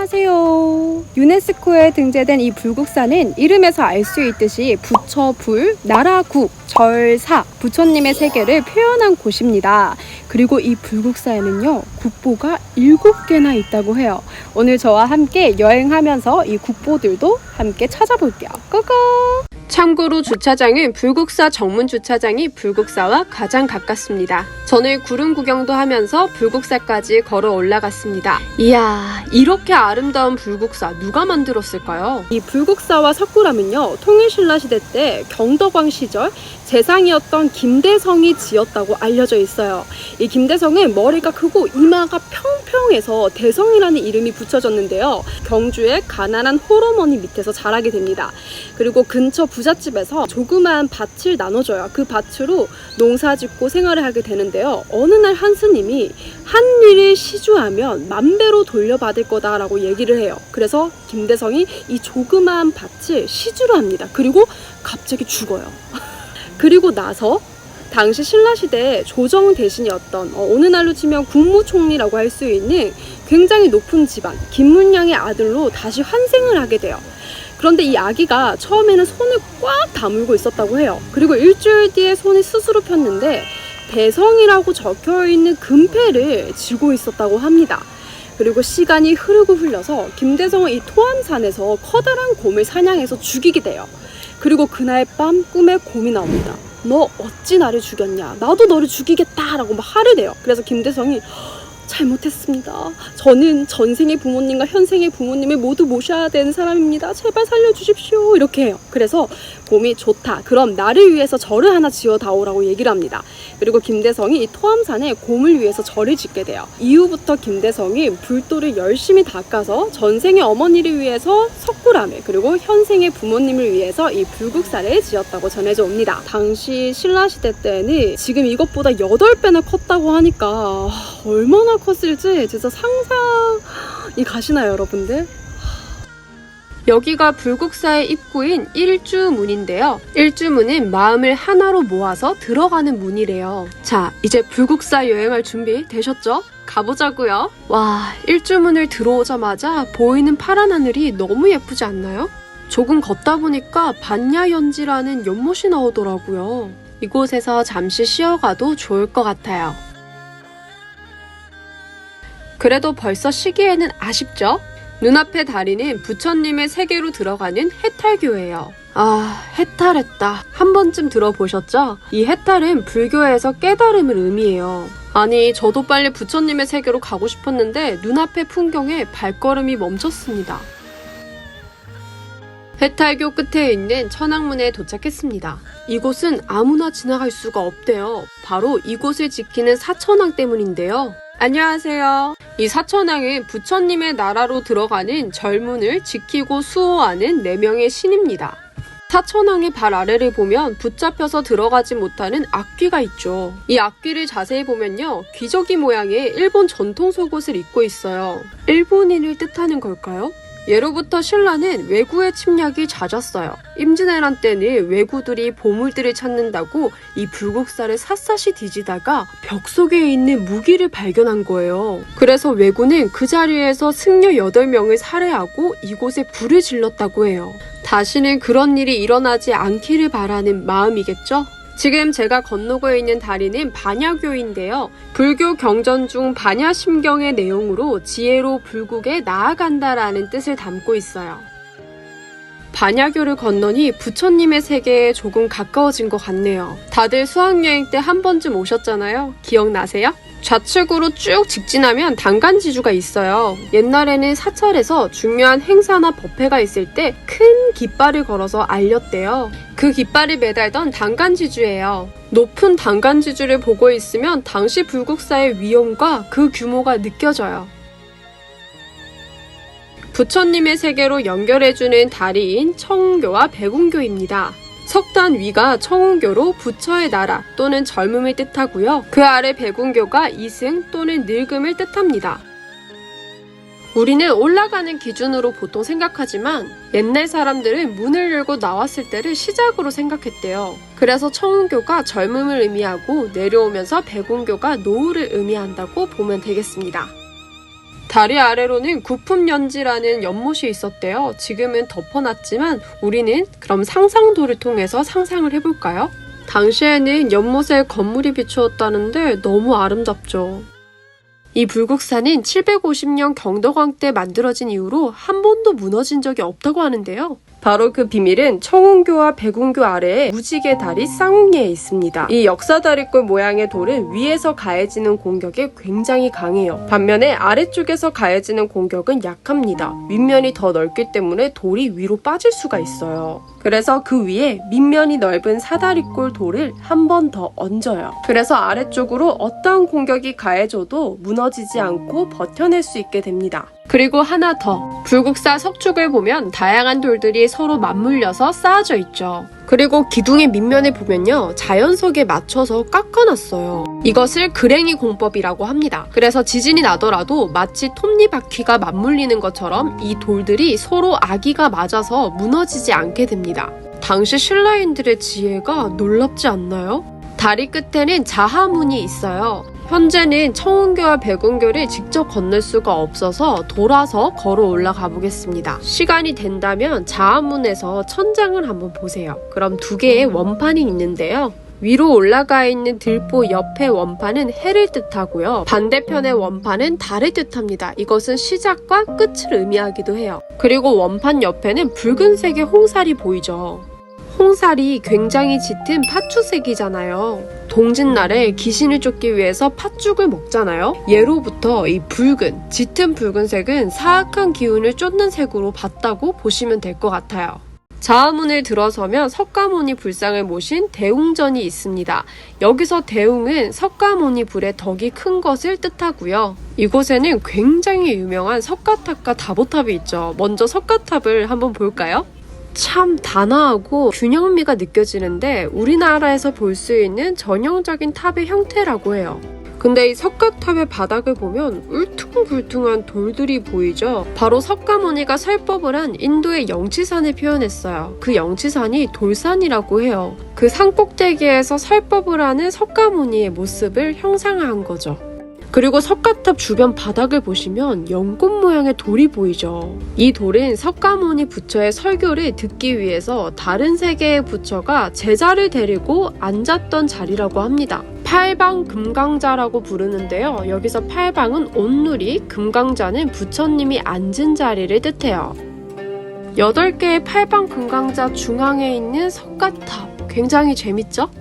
안녕하세요. 유네스코에 등재된 이 불국사는 이름에서 알 수 있듯이 부처 불, 나라 국, 절사, 부처님의 세계를 표현한 곳입니다. 그리고 이 불국사에는요, 국보가 7개나 있다고 해요. 오늘 저와 함께 여행하면서 이 국보들도 함께 찾아볼게요. 고고! 참고로 주차장은 불국사 정문 주차장이 불국사와 가장 가깝습니다. 저는 구름 구경도 하면서 불국사까지 걸어 올라갔습니다. 이야, 이렇게 아름다운 불국사 누가 만들었을까요? 이 불국사와 석굴암은요, 통일신라 시대 때 경덕왕 시절 재상이었던 김대성이 지었다고 알려져 있어요. 이 김대성은 머리가 크고 이마가 평평해서 대성이라는 이름이 붙여졌는데요. 경주의 가난한 홀어머니 밑에서 자라게 됩니다. 그리고 근처 부잣집에서 조그마한 밭을 나눠줘요. 그 밭으로 농사 짓고 생활을 하게 되는데요. 어느 날 한 스님이 한 일을 시주하면 만배로 돌려받을 거다라고 얘기를 해요. 그래서 김대성이 이 조그마한 밭을 시주를 합니다. 그리고 갑자기 죽어요. 그리고 나서 당시 신라시대 조정 대신이었던 어느 날로 치면 국무총리라고 할 수 있는 굉장히 높은 집안 김문량의 아들로 다시 환생을 하게 돼요. 그런데 이 아기가 처음에는 손을 꽉 다물고 있었다고 해요. 그리고 일주일 뒤에 손이 스스로 폈는데 대성이라고 적혀있는 금패를 쥐고 있었다고 합니다. 그리고 시간이 흐르고 흘러서 김대성은 이 토암산에서 커다란 곰을 사냥해서 죽이게 돼요. 그리고 그날 밤 꿈에 곰이 나옵니다. 너 어찌 나를 죽였냐? 나도 너를 죽이겠다 라고 막 화를 내요. 그래서 김대성이 잘못했습니다. 저는 전생의 부모님과 현생의 부모님을 모두 모셔야 되는 사람입니다. 제발 살려주십시오. 이렇게 해요. 그래서 곰이 좋다. 그럼 나를 위해서 절을 하나 지어다오라고 얘기를 합니다. 그리고 김대성이 이 토암산에 곰을 위해서 절을 짓게 돼요. 이후부터 김대성이 불도를 열심히 닦아서 전생의 어머니를 위해서 석굴암을 그리고 현생의 부모님을 위해서 이 불국사를 지었다고 전해져 옵니다. 당시 신라시대 때는 지금 이것보다 8배나 컸다고 하니까 얼마나 컸을지 진짜 상상이 가시나요, 여러분들? 여기가 불국사의 입구인 일주문인데요. 일주문은 마음을 하나로 모아서 들어가는 문이래요. 자, 이제 불국사 여행할 준비 되셨죠? 가보자고요. 와, 일주문을 들어오자마자 보이는 파란 하늘이 너무 예쁘지 않나요? 조금 걷다 보니까 반야연지라는 연못이 나오더라고요. 이곳에서 잠시 쉬어가도 좋을 것 같아요. 그래도 벌써 쉬기에는 아쉽죠? 눈앞의 다리는 부처님의 세계로 들어가는 해탈교예요. 아, 해탈했다. 한 번쯤 들어보셨죠? 이 해탈은 불교에서 깨달음을 의미해요. 아니, 저도 빨리 부처님의 세계로 가고 싶었는데 눈앞의 풍경에 발걸음이 멈췄습니다. 해탈교 끝에 있는 천왕문에 도착했습니다. 이곳은 아무나 지나갈 수가 없대요. 바로 이곳을 지키는 사천왕 때문인데요. 안녕하세요. 이 사천왕은 부처님의 나라로 들어가는 절문을 지키고 수호하는 4명의 신입니다. 사천왕의 발 아래를 보면 붙잡혀서 들어가지 못하는 악귀가 있죠. 이 악귀를 자세히 보면요, 귀저귀 모양의 일본 전통 속옷을 입고 있어요. 일본인을 뜻하는 걸까요? 예로부터 신라는 왜구의 침략이 잦았어요. 임진왜란 때는 왜구들이 보물들을 찾는다고 이 불국사를 샅샅이 뒤지다가 벽 속에 있는 무기를 발견한 거예요. 그래서 왜구는 그 자리에서 승려 8명을 살해하고 이곳에 불을 질렀다고 해요. 다시는 그런 일이 일어나지 않기를 바라는 마음이겠죠? 지금 제가 건너고 있는 다리는 반야교인데요. 불교 경전 중 반야심경의 내용으로 지혜로 불국에 나아간다라는 뜻을 담고 있어요. 반야교를 건너니 부처님의 세계에 조금 가까워진 것 같네요. 다들 수학여행 때 한 번쯤 오셨잖아요. 기억나세요? 좌측으로 쭉 직진하면 단간지주가 있어요. 옛날에는 사찰에서 중요한 행사나 법회가 있을 때 큰 깃발을 걸어서 알렸대요. 그 깃발이 매달던 단간지주예요. 높은 단간지주를 보고 있으면 당시 불국사의 위엄과 그 규모가 느껴져요. 부처님의 세계로 연결해주는 다리인 청운교와 백운교입니다. 석단 위가 청운교로 부처의 나라 또는 젊음을 뜻하고요. 그 아래 백운교가 이승 또는 늙음을 뜻합니다. 우리는 올라가는 기준으로 보통 생각하지만 옛날 사람들은 문을 열고 나왔을 때를 시작으로 생각했대요. 그래서 청운교가 젊음을 의미하고 내려오면서 백운교가 노후를 의미한다고 보면 되겠습니다. 다리 아래로는 구품연지라는 연못이 있었대요. 지금은 덮어놨지만 우리는 그럼 상상도를 통해서 상상을 해볼까요? 당시에는 연못에 건물이 비추었다는데 너무 아름답죠. 이 불국사는 750년 경덕왕 때 만들어진 이후로 한 번도 무너진 적이 없다고 하는데요. 바로 그 비밀은 청운교와 백운교 아래에 무지개 다리 쌍웅리에 있습니다. 이 역사다리꼴 모양의 돌은 위에서 가해지는 공격에 굉장히 강해요. 반면에 아래쪽에서 가해지는 공격은 약합니다. 윗면이 더 넓기 때문에 돌이 위로 빠질 수가 있어요. 그래서 그 위에 밑면이 넓은 사다리꼴 돌을 한 번 더 얹어요. 그래서 아래쪽으로 어떠한 공격이 가해져도 무너지지 않고 버텨낼 수 있게 됩니다. 그리고 하나 더, 불국사 석축을 보면 다양한 돌들이 서로 맞물려서 쌓아져 있죠. 그리고 기둥의 밑면에 보면요, 자연석에 맞춰서 깎아놨어요. 이것을 그랭이 공법이라고 합니다. 그래서 지진이 나더라도 마치 톱니바퀴가 맞물리는 것처럼 이 돌들이 서로 아기가 맞아서 무너지지 않게 됩니다. 당시 신라인들의 지혜가 놀랍지 않나요? 다리 끝에는 자하문이 있어요. 현재는 청운교와 백운교를 직접 건널 수가 없어서 돌아서 걸어 올라가 보겠습니다. 시간이 된다면 자하문에서 천장을 한번 보세요. 그럼 두 개의 원판이 있는데요. 위로 올라가 있는 들보 옆의 원판은 해를 뜻하고요. 반대편의 원판은 달을 뜻합니다. 이것은 시작과 끝을 의미하기도 해요. 그리고 원판 옆에는 붉은색의 홍살이 보이죠. 홍살이 굉장히 짙은 팥죽색이잖아요. 동짓날에 귀신을 쫓기 위해서 팥죽을 먹잖아요. 예로부터 이 짙은 붉은색은 사악한 기운을 쫓는 색으로 봤다고 보시면 될 것 같아요. 자하문을 들어서면 석가모니 불상을 모신 대웅전이 있습니다. 여기서 대웅은 석가모니 불의 덕이 큰 것을 뜻하고요. 이곳에는 굉장히 유명한 석가탑과 다보탑이 있죠. 먼저 석가탑을 한번 볼까요? 참 단아하고 균형미가 느껴지는데 우리나라에서 볼 수 있는 전형적인 탑의 형태라고 해요. 근데 이 석가탑의 바닥을 보면 울퉁불퉁한 돌들이 보이죠? 바로 석가모니가 설법을 한 인도의 영치산을 표현했어요. 그 영치산이 돌산이라고 해요. 그 산 꼭대기에서 설법을 하는 석가모니의 모습을 형상화한 거죠. 그리고 석가탑 주변 바닥을 보시면 연꽃 모양의 돌이 보이죠. 이 돌은 석가모니 부처의 설교를 듣기 위해서 다른 세계의 부처가 제자를 데리고 앉았던 자리라고 합니다. 팔방 금강자라고 부르는데요. 여기서 팔방은 온누리, 금강자는 부처님이 앉은 자리를 뜻해요. 8개의 팔방 금강자 중앙에 있는 석가탑, 굉장히 재밌죠?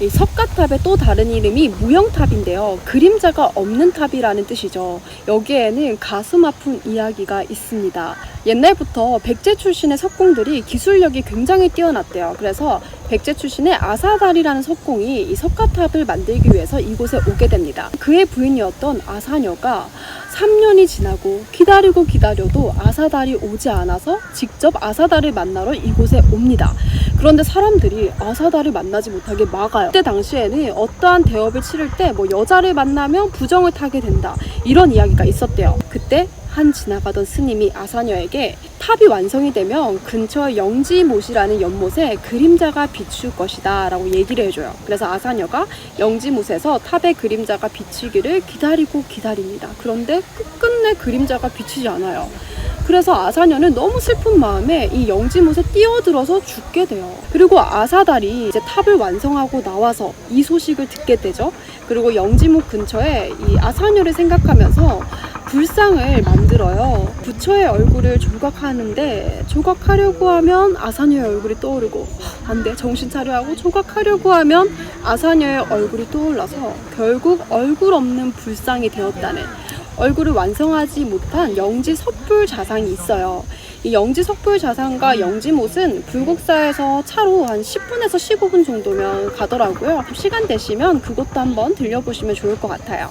이 석가탑의 또 다른 이름이 무형탑인데요. 그림자가 없는 탑이라는 뜻이죠. 여기에는 가슴 아픈 이야기가 있습니다. 옛날부터 백제 출신의 석공들이 기술력이 굉장히 뛰어났대요. 그래서 백제 출신의 아사달이라는 석공이 이 석가탑을 만들기 위해서 이곳에 오게 됩니다. 그의 부인이었던 아사녀가 3년이 지나고 기다려도 아사달이 오지 않아서 직접 아사달을 만나러 이곳에 옵니다. 그런데 사람들이 아사달을 만나지 못하게 막아요. 그때 당시에는 어떠한 대업을 치를 때 여자를 만나면 부정을 타게 된다, 이런 이야기가 있었대요. 그때 한 지나가던 스님이 아사녀에게 탑이 완성이 되면 근처 영지못이라는 연못에 그림자가 비출 것이다 라고 얘기를 해줘요. 그래서 아사녀가 영지못에서 탑의 그림자가 비치기를 기다립니다. 그런데 끝끝내 그림자가 비치지 않아요. 그래서 아사녀는 너무 슬픈 마음에 이 영지못에 뛰어들어서 죽게 돼요. 그리고 아사달이 이제 탑을 완성하고 나와서 이 소식을 듣게 되죠. 그리고 영지못 근처에 이 아사녀를 생각하면서 불상을 만들어요. 부처의 얼굴을 조각하는데 조각하려고 하면 아사녀의 얼굴이 떠오르고 안 돼, 정신 차려 하고 조각하려고 하면 아사녀의 얼굴이 떠올라서 결국 얼굴 없는 불상이 되었다는, 얼굴을 완성하지 못한 영지 섣불 자상이 있어요. 이 영지 섣불 자상과 영지못은 불국사에서 차로 한 10분에서 15분 정도면 가더라고요. 시간 되시면 그것도 한번 들려보시면 좋을 것 같아요.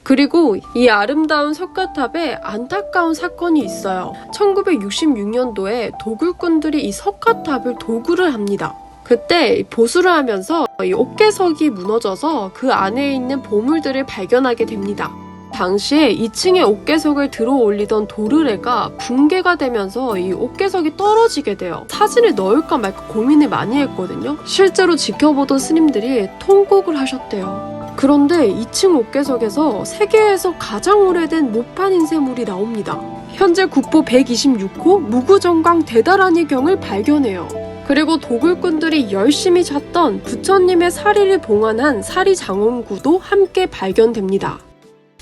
그리고 이 아름다운 석가탑에 안타까운 사건이 있어요. 1966년도에 도굴꾼들이 이 석가탑을 도굴을 합니다. 그때 보수를 하면서 이 옥계석이 무너져서 그 안에 있는 보물들을 발견하게 됩니다. 당시에 2층에 옥계석을 들어 올리던 도르래가 붕괴가 되면서 이 옥계석이 떨어지게 돼요. 사진을 넣을까 말까 고민을 많이 했거든요. 실제로 지켜보던 스님들이 통곡을 하셨대요. 그런데 2층 옥계석에서 세계에서 가장 오래된 모판 인쇄물이 나옵니다. 현재 국보 126호 무구정강 대다라니 경을 발견해요. 그리고 도굴꾼들이 열심히 찾던 부처님의 사리를 봉안한 사리장엄구도 함께 발견됩니다.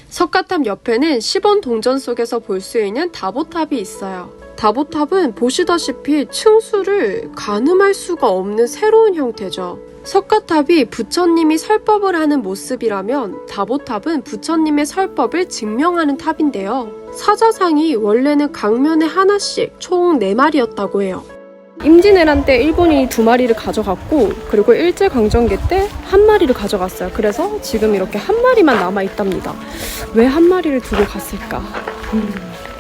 석가탑 옆에는 10원 동전 속에서 볼 수 있는 다보탑이 있어요. 다보탑은 보시다시피 층수를 가늠할 수가 없는 새로운 형태죠. 석가탑이 부처님이 설법을 하는 모습이라면 다보탑은 부처님의 설법을 증명하는 탑인데요. 사자상이 원래는 강면에 하나씩 총 4마리였다고 해요. 임진왜란 때 일본인이 2마리를 가져갔고, 그리고 일제강점기 때 1마리를 가져갔어요. 그래서 지금 이렇게 1마리만 남아있답니다. 왜 1마리를 두고 갔을까?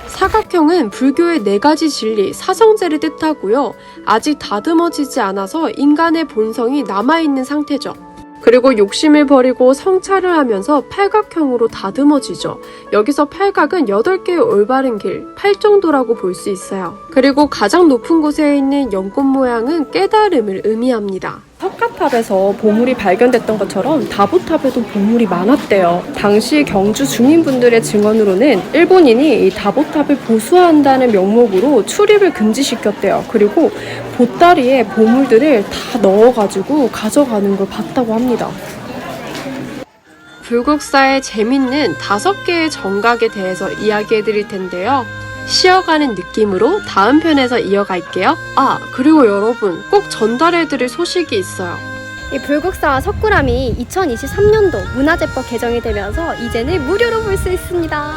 사각형은 불교의 4가지 진리, 사성제를 뜻하고요. 아직 다듬어지지 않아서 인간의 본성이 남아있는 상태죠. 그리고 욕심을 버리고 성찰을 하면서 팔각형으로 다듬어지죠. 여기서 팔각은 8개의 올바른 길, 팔정도라고 볼 수 있어요. 그리고 가장 높은 곳에 있는 연꽃 모양은 깨달음을 의미합니다. 석가탑에서 보물이 발견됐던 것처럼 다보탑에도 보물이 많았대요. 당시 경주 주민분들의 증언으로는 일본인이 이 다보탑을 보수한다는 명목으로 출입을 금지시켰대요. 그리고 보따리에 보물들을 다 넣어가지고 가져가는 걸 봤다고 합니다. 불국사의 재밌는 5개의 정각에 대해서 이야기해 드릴 텐데요. 쉬어가는 느낌으로 다음 편에서 이어갈게요. 그리고 여러분 꼭 전달해 드릴 소식이 있어요. 이 불국사와 석굴암이 2023년도 문화재법 개정이 되면서 이제는 무료로 볼 수 있습니다.